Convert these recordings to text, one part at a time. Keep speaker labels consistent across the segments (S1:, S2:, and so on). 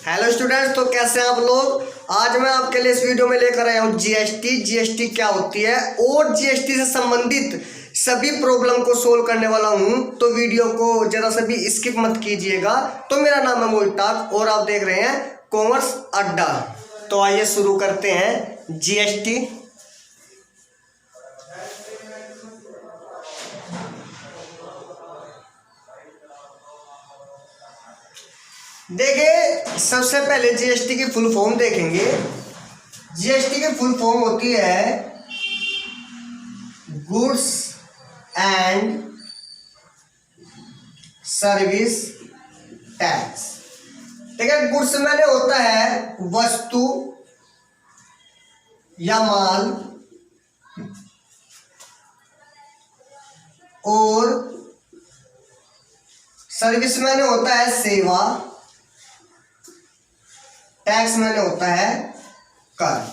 S1: Hello students, तो कैसे हैं आप लोग। आज मैं आपके लिए इस वीडियो में लेकर आया हूँ जीएसटी क्या होती है और जीएसटी से संबंधित सभी प्रॉब्लम को सोल्व करने वाला हूँ। तो वीडियो को जरा सा भी स्किप मत कीजिएगा। तो मेरा नाम है मोहित टाक और आप देख रहे हैं कॉमर्स अड्डा। तो आइए शुरू करते हैं जीएसटी। देखिए, सबसे पहले जीएसटी की फुल फॉर्म देखेंगे। जीएसटी की फुल फॉर्म होती है गुड्स एंड सर्विस टैक्स। देखिए, गुड्स मैंने होता है वस्तु या माल, और सर्विस मैंने होता है सेवा, टैक्स मैंने होता है कर।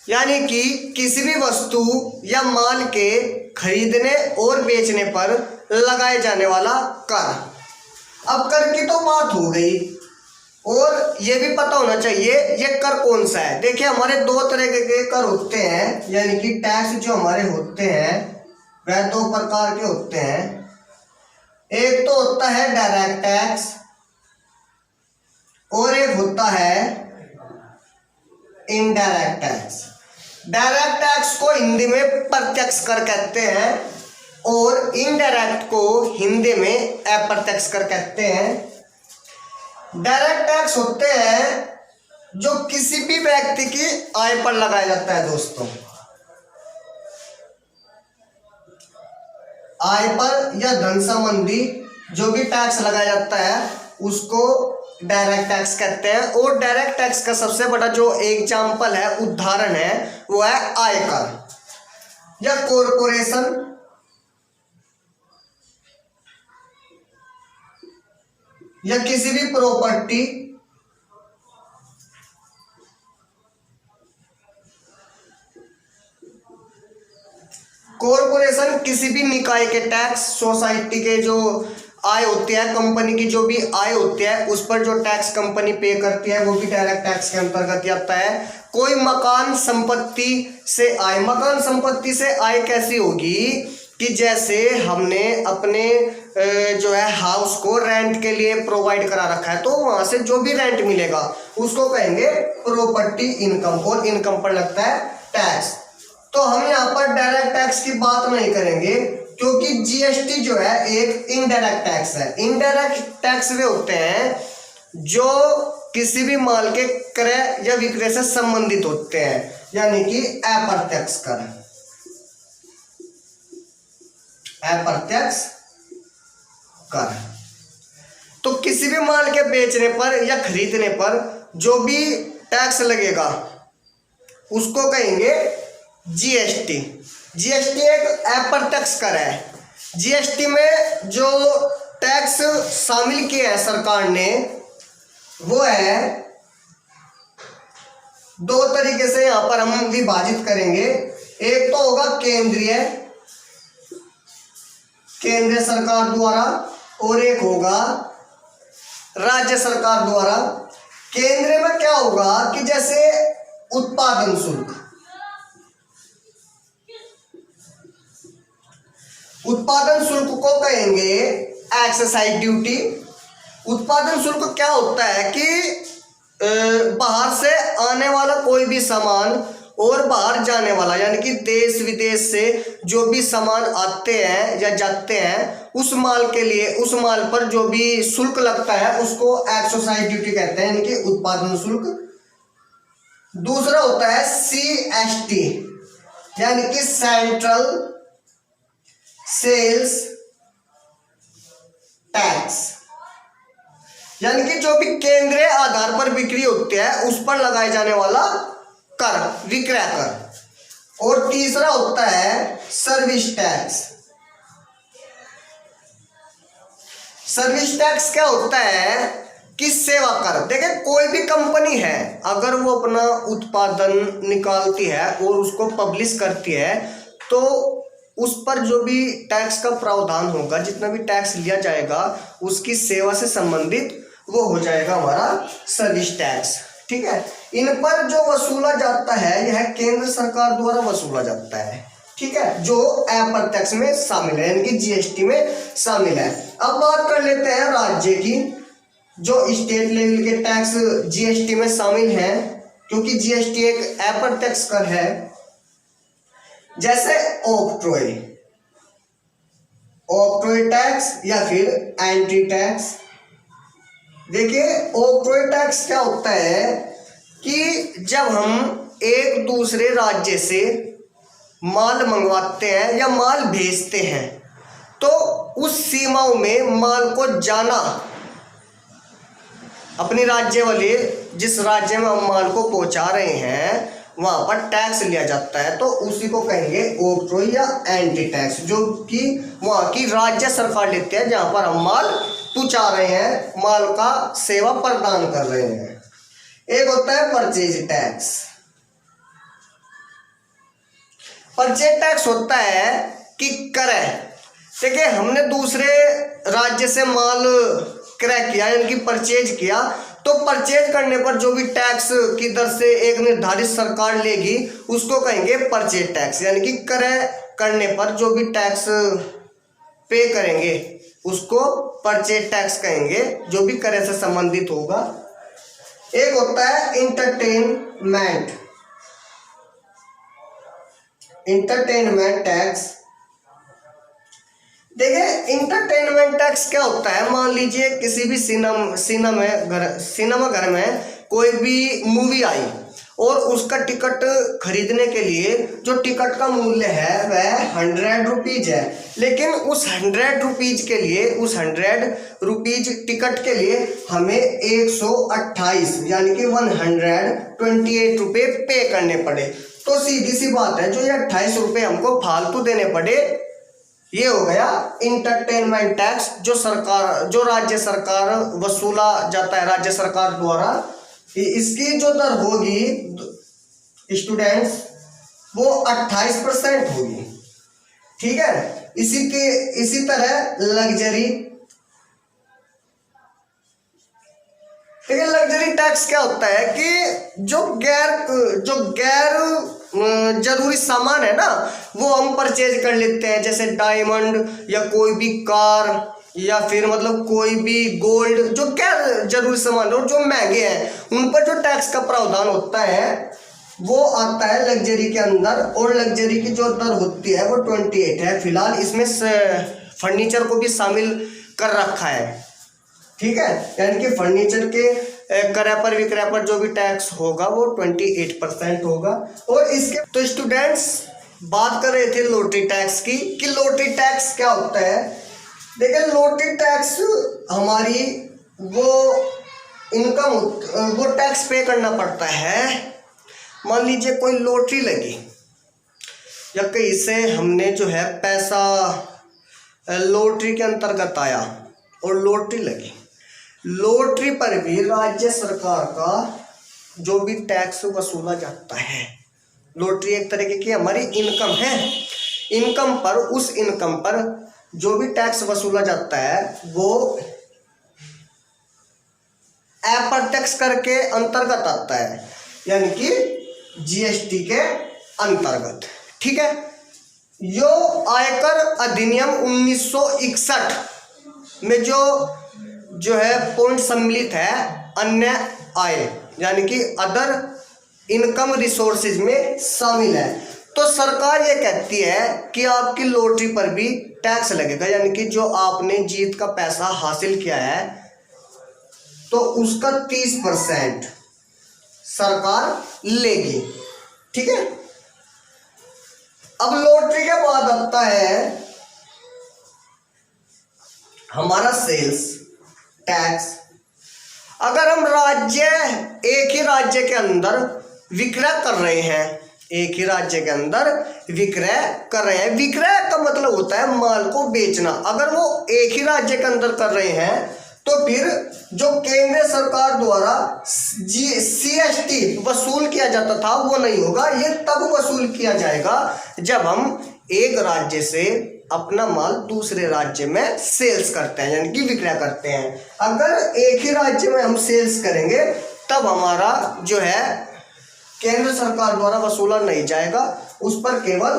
S1: यानी कि किसी भी वस्तु या माल के खरीदने और बेचने पर लगाए जाने वाला कर। अब कर की तो बात हो गई और ये भी पता होना चाहिए ये कर कौन सा है। देखिए, हमारे दो तरह के कर होते हैं, यानी कि टैक्स जो हमारे होते हैं वह दो प्रकार के होते हैं। एक तो होता है डायरेक्ट टैक्स और एक होता है इनडायरेक्ट टैक्स। डायरेक्ट टैक्स को हिंदी में प्रत्यक्ष कर कहते हैं और इनडायरेक्ट को हिंदी में अप्रत्यक्ष कर कहते हैं। डायरेक्ट टैक्स होते हैं जो किसी भी व्यक्ति की आय पर लगाया जाता है। दोस्तों, आय पर या धन संबंधी जो भी टैक्स लगाया जाता है उसको डायरेक्ट टैक्स कहते हैं। और डायरेक्ट टैक्स का सबसे बड़ा जो एग्जाम्पल है, उदाहरण है, वो है आयकर या कॉरपोरेशन या किसी भी प्रॉपर्टी कॉरपोरेशन किसी भी निकाय के टैक्स, सोसाइटी के जो आय होती है, कंपनी की जो भी आय होती है उस पर जो टैक्स कंपनी पे करती है वो भी डायरेक्ट टैक्स के अंतर्गत आता है। कोई मकान संपत्ति से आय, मकान संपत्ति से आय कैसी होगी कि जैसे हमने अपने जो है हाउस को रेंट के लिए प्रोवाइड करा रखा है, तो वहां से जो भी रेंट मिलेगा उसको कहेंगे प्रॉपर्टी इनकम, और इनकम पर लगता है टैक्स। तो हम यहाँ पर डायरेक्ट टैक्स की बात नहीं करेंगे क्योंकि जीएसटी जो है एक इनडायरेक्ट टैक्स है। इनडायरेक्ट टैक्स वे होते हैं जो किसी भी माल के क्रय या विक्रय से संबंधित होते हैं, यानी कि अप्रत्यक्ष कर। अप्रत्यक्ष कर तो किसी भी माल के बेचने पर या खरीदने पर जो भी टैक्स लगेगा उसको कहेंगे जीएसटी। जीएसटी एक अप्रत्यक्ष कर है। जीएसटी में जो टैक्स शामिल किए हैं सरकार ने वो है दो तरीके से, यहां पर हम विभाजित करेंगे। एक तो होगा केंद्रीय सरकार द्वारा और एक होगा राज्य सरकार द्वारा। केंद्र में क्या होगा कि जैसे उत्पादन शुल्क, उत्पादन शुल्क को कहेंगे एक्साइज ड्यूटी। उत्पादन शुल्क क्या होता है कि बाहर से आने वाला कोई भी सामान और बाहर जाने वाला, यानी कि देश विदेश से जो भी सामान आते हैं या जाते हैं उस माल के लिए, उस माल पर जो भी शुल्क लगता है उसको एक्साइज ड्यूटी कहते हैं, यानी कि उत्पादन शुल्क। दूसरा होता है सीएसटी, यानी कि सेंट्रल सेल्स टैक्स, यानी कि जो भी केंद्रीय आधार पर बिक्री होती है उस पर लगाए जाने वाला कर, विक्रय कर। और तीसरा होता है सर्विस टैक्स। सर्विस टैक्स क्या होता है कि सेवा कर। देखिए, कोई भी कंपनी है अगर वो अपना उत्पादन निकालती है और उसको पब्लिश करती है तो उस पर जो भी टैक्स का प्रावधान होगा, जितना भी टैक्स लिया जाएगा उसकी सेवा से संबंधित वो हो जाएगा हमारा सर्विस टैक्स। ठीक है, इन पर जो वसूला जाता है यह केंद्र सरकार द्वारा वसूला जाता है। ठीक है, जो अप्रत्यक्ष में शामिल है, यानी कि जीएसटी में शामिल है। अब बात कर लेते हैं राज्य की, जो स्टेट लेवल के टैक्स जीएसटी में शामिल हैं, क्योंकि जीएसटी एक अप्रत्यक्ष कर है। जैसे ऑक्ट्रॉय टैक्स या फिर एंट्री टैक्स। देखिए, ऑक्ट्रॉय टैक्स क्या होता है कि जब हम एक दूसरे राज्य से माल मंगवाते हैं या माल भेजते हैं, तो उस सीमाओं में माल को जाना, अपनी राज्य वाले जिस राज्य में हम माल को पहुंचा रहे हैं वहां पर टैक्स लिया जाता है, तो उसी को कहेंगे ऑक्ट्रॉय या एंट्री टैक्स, जो कि वहां की राज्य सरकार लेती है जहां पर हम माल पहुंचा रहे हैं, माल का सेवा प्रदान कर रहे हैं। एक होता है परचेज टैक्स। परचेज टैक्स होता है कि क्रय, देखिए हमने दूसरे राज्य से माल क्रय किया यानी कि परचेज किया, तो परचेज करने पर जो भी टैक्स की दर से एक निर्धारित सरकार लेगी उसको कहेंगे परचेज टैक्स, यानी कि क्रय करने पर जो भी टैक्स पे करेंगे उसको परचेज टैक्स कहेंगे, जो भी क्रय से संबंधित होगा। एक होता है इंटरटेनमेंट टैक्स। देखिए, इंटरटेनमेंट टैक्स क्या होता है, मान लीजिए किसी भी सिनेमा घर में कोई भी मूवी आई और उसका टिकट खरीदने के लिए जो टिकट का मूल्य है वह 100 रुपीज है, लेकिन उस 100 रुपीज के लिए, उस 100 रुपीज टिकट के लिए हमें 128 यानी कि 128 रुपये पे करने पड़े। तो सीधी सी बात है, जो ये 28 रुपये हमको फालतू देने पड़े, ये हो गया इंटरटेनमेंट टैक्स, जो राज्य सरकार वसूला जाता है राज्य सरकार द्वारा। इसकी जो दर होगी स्टूडेंट्स वो 28% होगी। ठीक है, इसी तरह लग्जरी। ठीक है, लग्जरी टैक्स क्या होता है कि जो गैर जरूरी सामान है ना वो हम परचेज कर लेते हैं, जैसे डायमंड या कोई भी कार या फिर मतलब कोई भी गोल्ड, जो गैर जरूरी सामान और जो महंगे हैं उन पर जो टैक्स का प्रावधान होता है वो आता है लग्जरी के अंदर, और लग्जरी की जो दर होती है वो 28 है। फिलहाल इसमें फर्नीचर को भी शामिल कर रखा है। ठीक है, यानी कि फर्नीचर के क्रय पर विक्रय पर जो भी टैक्स होगा वो 28% होगा। और इसके तो स्टूडेंट्स बात कर रहे थे लॉटरी टैक्स की, कि लॉटरी टैक्स क्या होता है। देखिए, लॉटरी टैक्स हमारी वो इनकम, वो टैक्स पे करना पड़ता है। मान लीजिए कोई लॉटरी लगी या कहीं से हमने जो है पैसा लॉटरी के अंतर्गत आया और लॉटरी लगी, लॉटरी पर भी राज्य सरकार का जो भी टैक्स वसूला जाता है। लॉटरी एक तरीके की हमारी इनकम है, इनकम पर, उस इनकम पर जो भी टैक्स वसूला जाता है वो अप्रत्यक्ष कर के अंतर्गत आता है, यानी कि जीएसटी के अंतर्गत। ठीक है, यो आयकर अधिनियम 1961 में जो है पॉइंट सम्मिलित है अन्य आय, यानी कि अदर इनकम रिसोर्सेज में शामिल है। तो सरकार ये कहती है कि आपकी लॉटरी पर भी टैक्स लगेगा, यानी कि जो आपने जीत का पैसा हासिल किया है तो उसका 30% सरकार लेगी। ठीक है, अब लॉटरी के बाद आता है हमारा सेल्स टैक्स। अगर हम एक ही राज्य के अंदर विक्रय कर रहे हैं, एक ही राज्य के अंदर विक्रय कर रहे हैं, विक्रय का मतलब होता है माल को बेचना। अगर वो एक ही राज्य के अंदर कर रहे हैं तो फिर जो केंद्र सरकार द्वारा CST वसूल किया जाता था वो नहीं होगा, ये तब वसूल किया जाएगा जब हम एक राज्य से अपना माल दूसरे राज्य में सेल्स करते हैं, यानी कि विक्रय करते हैं। अगर एक ही राज्य में हम सेल्स करेंगे तब हमारा जो है केंद्र सरकार द्वारा वसूला नहीं जाएगा, उस पर केवल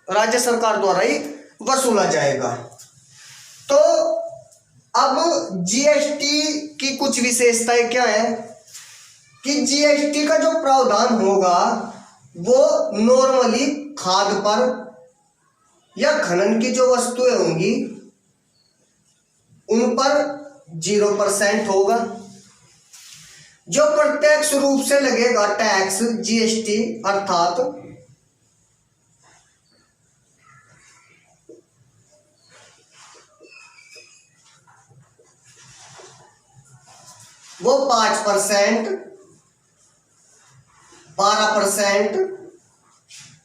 S1: राज्य सरकार द्वारा ही वसूला जाएगा। तो अब जीएसटी की कुछ विशेषताएं क्या है कि जीएसटी का जो प्रावधान होगा वो नॉर्मली खाद पर या खनन की जो वस्तुएं होंगी उन पर 0% होगा। जो प्रत्यक्ष रूप से लगेगा टैक्स जीएसटी अर्थात वो 5%, 12%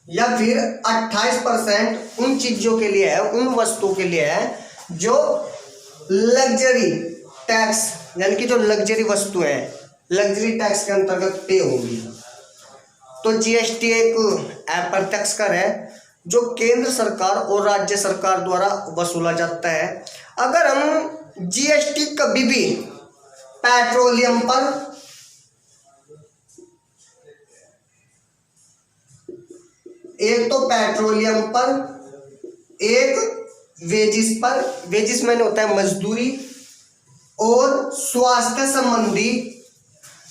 S1: या फिर 28% उन चीजों के लिए है, उन वस्तुओं के लिए है जो लग्जरी टैक्स यानी कि जो लग्जरी वस्तु है लग्जरी टैक्स के अंतर्गत पे होगी। तो जीएसटी एक अप्रत्यक्ष कर है जो केंद्र सरकार और राज्य सरकार द्वारा वसूला जाता है। अगर हम जीएसटी कभी भी पेट्रोलियम पर, एक तो पेट्रोलियम पर, एक वेजिस पर, वेजिस मैंने होता है मजदूरी, और स्वास्थ्य संबंधी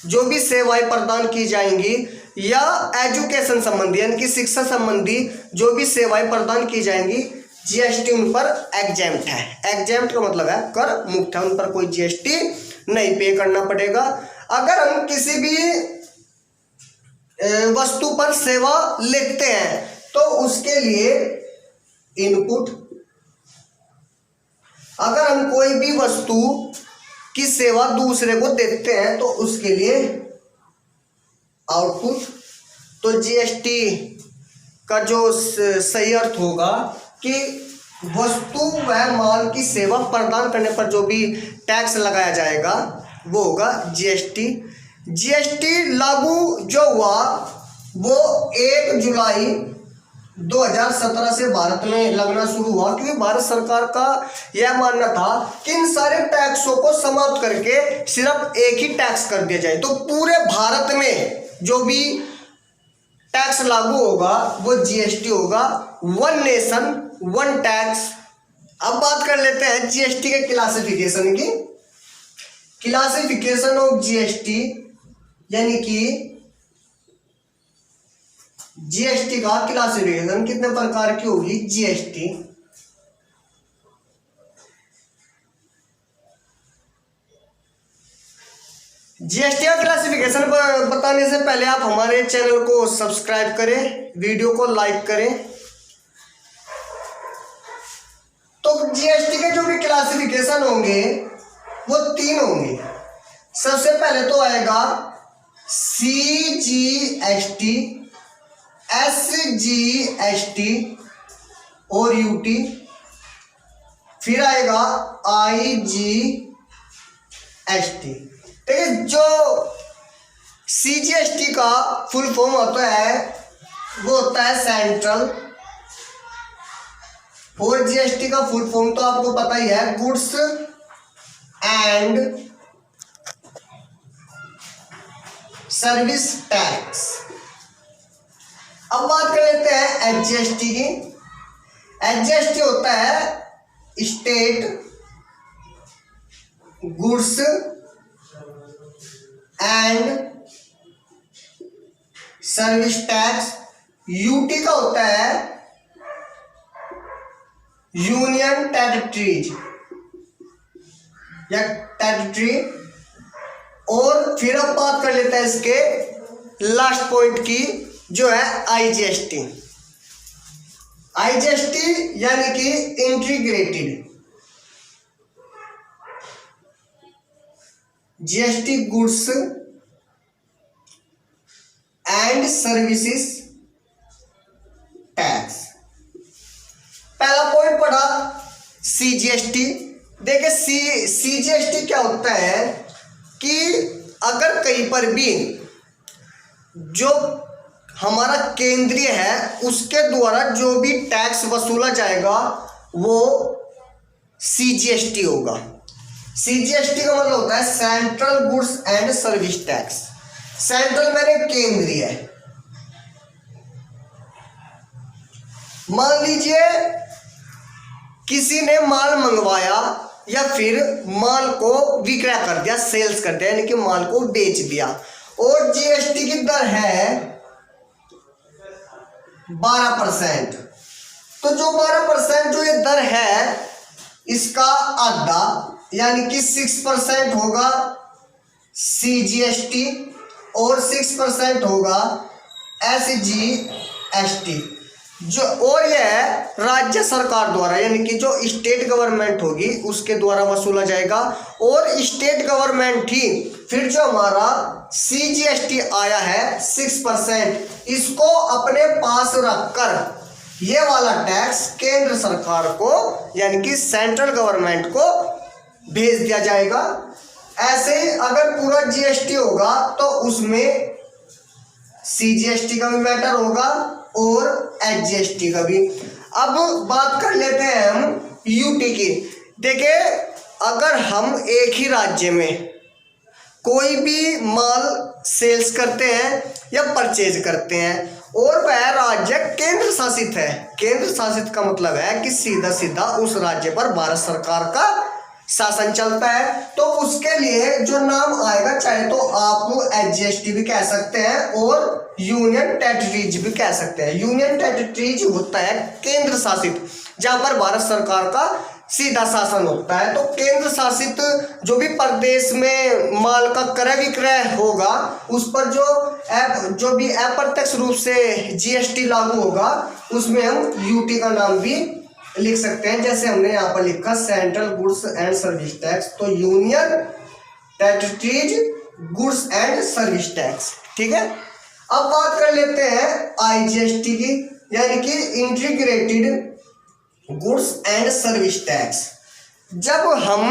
S1: जो भी सेवाएं प्रदान की जाएंगी या एजुकेशन संबंधी यानी कि शिक्षा संबंधी जो भी सेवाएं प्रदान की जाएंगी जीएसटी उन पर एग्जेम्प्ट है। एग्जेम्प्ट का मतलब है कर मुक्त है, उन पर कोई जीएसटी नहीं पे करना पड़ेगा। अगर हम किसी भी वस्तु पर सेवा लेते हैं तो उसके लिए इनपुट, अगर हम कोई भी वस्तु की सेवा दूसरे को देते हैं तो उसके लिए आउटपुट। तो जीएसटी का जो सही अर्थ होगा कि वस्तु व माल की सेवा प्रदान करने पर जो भी टैक्स लगाया जाएगा वो होगा जीएसटी। जीएसटी लागू जो हुआ वो 1 जुलाई 2017 से भारत में लगना शुरू हुआ, क्योंकि भारत सरकार का यह मानना था कि इन सारे टैक्सों को समाप्त करके सिर्फ एक ही टैक्स कर दिया जाए। तो पूरे भारत में जो भी टैक्स लागू होगा वो जीएसटी होगा, वन नेशन वन टैक्स। अब बात कर लेते हैं जीएसटी के क्लासिफिकेशन की। क्लासिफिकेशन ऑफ जीएसटी यानी कि जीएसटी का क्लासिफिकेशन कितने प्रकार की होगी। जीएसटी का क्लासिफिकेशन बताने से पहले आप हमारे चैनल को सब्सक्राइब करें, वीडियो को लाइक करें। तो जीएसटी के जो भी क्लासिफिकेशन होंगे वो 3 होंगे। सबसे पहले तो आएगा सीजीएसटी, एसजीएसटी और यूटी, फिर आएगा आईजीएसटी। ठीक है, जो सीजीएसटी का फुल फॉर्म होता है वो होता है सेंट्रल, और जीएसटी का फुल फॉर्म तो आपको पता ही है, गुड्स एंड सर्विस टैक्स। अब बात कर लेते हैं एचजीएसटी की। एचजीएसटी होता है state goods and service tax. UT का होता है यूनियन टेरिटरीज या टेरिटरी। और फिर अब बात कर लेते हैं इसके लास्ट पॉइंट की जो है आईजीएसटी। आईजीएसटी यानी कि integrated GST goods and services tax. पहला पॉइंट पढ़ा सीजीएसटी। देखिए सीजीएसटी क्या होता है कि अगर कहीं पर भी जो हमारा केंद्रीय है उसके द्वारा जो भी टैक्स वसूला जाएगा वो सीजीएसटी होगा। सीजीएसटी का मतलब होता है central goods and service tax. Central मैंने केंद्रीय है। मान लीजिए किसी ने माल मंगवाया या फिर माल को विक्रय कर दिया, सेल्स कर दिया, यानी कि माल को बेच दिया, और जीएसटी की दर है 12%। तो जो 12% जो ये दर है इसका आधा यानी कि 6% होगा सीजीएसटी और 6% होगा एसजीएसटी जो, और यह राज्य सरकार द्वारा यानी कि जो स्टेट गवर्नमेंट होगी उसके द्वारा वसूला जाएगा। और स्टेट गवर्नमेंट ही फिर जो हमारा सीजीएसटी आया है 6%, इसको अपने पास रखकर ये वाला टैक्स केंद्र सरकार को यानी कि सेंट्रल गवर्नमेंट को भेज दिया जाएगा। ऐसे ही अगर पूरा जीएसटी होगा तो उसमें सीजीएसटी का भी मैटर होगा और एचजीएसटी का भी। अब बात कर लेते हैं हम यूटी की। देखिए अगर हम एक ही राज्य में कोई भी माल सेल्स करते हैं या परचेज करते हैं और वह राज्य केंद्र शासित है, केंद्र शासित का मतलब है कि सीधा सीधा उस राज्य पर भारत सरकार का शासन चलता है, तो उसके लिए जो नाम आएगा चाहे तो आप एचजीएसटी भी कह सकते हैं और यूनियन टेरिटरीज भी कह सकते हैं। यूनियन टेरिटरीज होता है केंद्र शासित जहां पर भारत सरकार का सीधा शासन होता है। तो केंद्र शासित जो भी प्रदेश में माल का क्रय विक्रय होगा उस पर जो भी अप्रत्यक्ष रूप से जीएसटी लागू होगा उसमें हम यूटी का नाम भी लिख सकते हैं। जैसे हमने यहाँ पर लिखा central goods and service tax, तो union territories goods and service tax. ठीक है, अब बात कर लेते हैं आईजीएसटी की यानी कि integrated goods and service tax. जब हम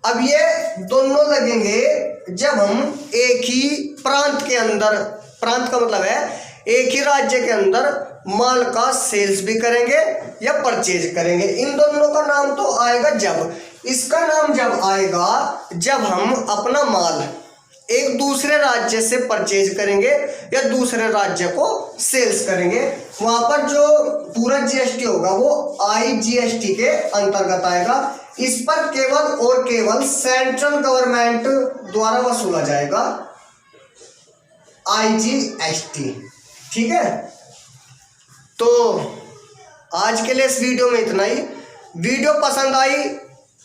S1: अब ये दोनों लगेंगे जब हम एक ही प्रांत के अंदर, प्रांत का मतलब है एक ही राज्य के अंदर माल का सेल्स भी करेंगे या परचेज करेंगे। इन दोनों का नाम तो आएगा जब, इसका नाम जब आएगा जब हम अपना माल एक दूसरे राज्य से परचेज करेंगे या दूसरे राज्य को सेल्स करेंगे, वहां पर जो पूरा जीएसटी होगा वो आईजीएसटी के अंतर्गत आएगा। इस पर केवल और केवल सेंट्रल गवर्नमेंट द्वारा वसूला जाएगा आईजीएसटी। ठीक है, तो आज के लिए इस वीडियो में इतना ही। वीडियो पसंद आई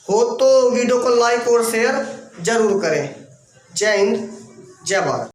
S1: हो तो वीडियो को लाइक और शेयर जरूर करें। जय हिंद, जय भारत।